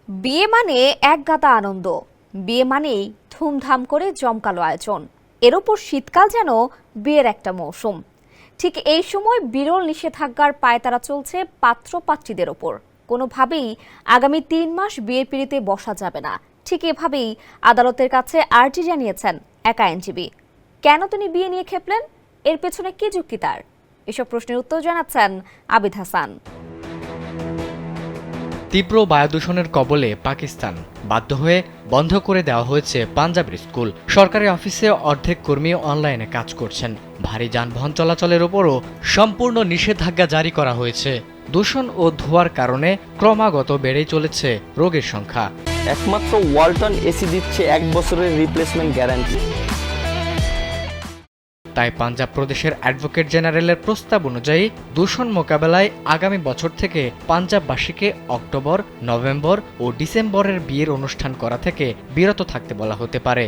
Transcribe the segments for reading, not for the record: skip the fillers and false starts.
বিয়ে মানে এক গাদা আনন্দ, বিয়ে মানেই ধুমধাম করে জমকালো আয়োজন। এর ওপর শীতকাল যেন বিয়ের একটা মৌসুম। ঠিক এই সময় বিরল নিষেধাজ্ঞার পায়তারা চলছে পাত্র পাত্রীদের ওপর। কোনোভাবেই আগামী ৩ মাস বিয়ের পিঁড়িতে বসা যাবে না। ঠিক এভাবেই আদালতের কাছে আর্জি জানিয়েছেন এক আইনজীবী। কেন তিনি বিয়ে নিয়ে খেপলেন, এর পেছনে কি যুক্তি তার? এসব প্রশ্নের উত্তর জানাচ্ছেন আবিদ হাসান। তীব্র বায়ু দূষণের কবলে পাকিস্তান, বাধ্য হয়ে বন্ধ করে দেওয়া হয়েছে পাঞ্জাবের স্কুল। সরকারি অফিসে অর্ধেক কর্মী অনলাইনে কাজ করছেন। ভারী যানবাহন চলাচলের ওপরও সম্পূর্ণ নিষেধাজ্ঞা জারি করা হয়েছে। দূষণ ও ধোঁয়ার কারণে ক্রমাগত বেড়েই চলেছে রোগের সংখ্যা। একমাত্র ওয়ালটন এসি দিচ্ছে 1 বছরের রিপ্লেসমেন্ট গ্যারান্টি। তাই পাঞ্জাব প্রদেশের অ্যাডভোকেট জেনারেলের প্রস্তাব অনুযায়ী দূষণ মোকাবেলায় আগামী বছর থেকে পাঞ্জাববাসীকে অক্টোবর, নভেম্বর ও ডিসেম্বরের বিয়ের অনুষ্ঠান করা থেকে বিরত থাকতে বলা হতে পারে।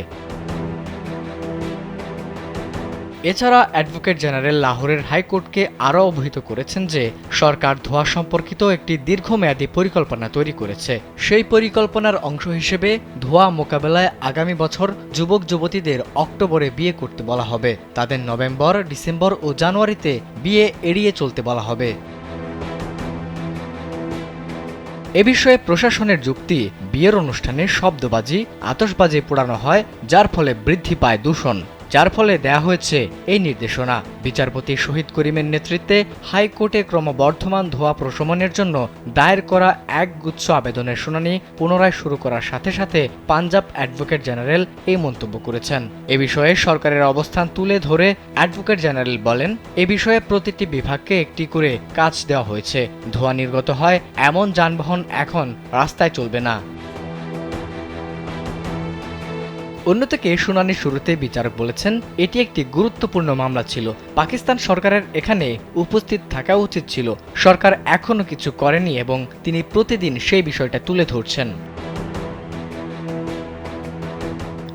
এছাড়া অ্যাডভোকেট জেনারেল লাহোরের হাইকোর্টকে আরও অবহিত করেছেন যে সরকার ধোঁয়া সম্পর্কিত একটি দীর্ঘমেয়াদী পরিকল্পনা তৈরি করেছে। সেই পরিকল্পনার অংশ হিসেবে ধোঁয়া মোকাবেলায় আগামী বছর যুবক যুবতীদের অক্টোবরে বিয়ে করতে বলা হবে। তাদের নভেম্বর, ডিসেম্বর ও জানুয়ারিতে বিয়ে এড়িয়ে চলতে বলা হবে। এ বিষয়ে প্রশাসনের যুক্তি, বিয়ের অনুষ্ঠানে শব্দবাজি, আতশবাজি পোড়ানো হয়, যার ফলে বৃদ্ধি পায় দূষণ, যার ফলে দেয়া হয়েছে এই নির্দেশনা। বিচারপতি শহীদ করিমের নেতৃত্বে হাইকোর্টে ক্রমবর্ধমান ধোঁয়া প্রশমনের জন্য দায়ের করা একগুচ্ছ আবেদনের শুনানি পুনরায় শুরু করার সাথে সাথে পাঞ্জাব অ্যাডভোকেট জেনারেল এই মন্তব্য করেছেন। এ বিষয়ে সরকারের অবস্থান তুলে ধরে অ্যাডভোকেট জেনারেল বলেন, এ বিষয়ে প্রতিটি বিভাগকে একটি করে কাজ দেওয়া হয়েছে। ধোঁয়া নির্গত হয় এমন যানবাহন এখন রাস্তায় চলবে না। অন্যদিকে শুনানির শুরুতে বিচারক বলেছেন, এটি একটি গুরুত্বপূর্ণ মামলা ছিল। পাকিস্তান সরকারের এখানে উপস্থিত থাকা উচিত ছিল। সরকার এখনো কিছু করেনি এবং তিনি প্রতিদিন সেই বিষয়টা তুলে ধরছেন।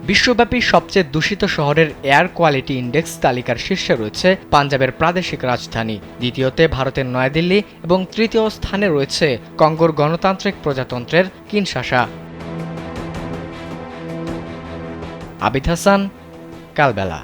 বিশ্বব্যাপী সবচেয়ে দূষিত শহরের এয়ার কোয়ালিটি ইন্ডেক্স তালিকার শীর্ষে রয়েছে পাঞ্জাবের প্রাদেশিক রাজধানী, দ্বিতীয়তে ভারতের নয়াদিল্লি এবং তৃতীয় স্থানে রয়েছে কঙ্গোর গণতান্ত্রিক প্রজাতন্ত্রের কিনশাসা। আবিদ হাসান, কালবেলা।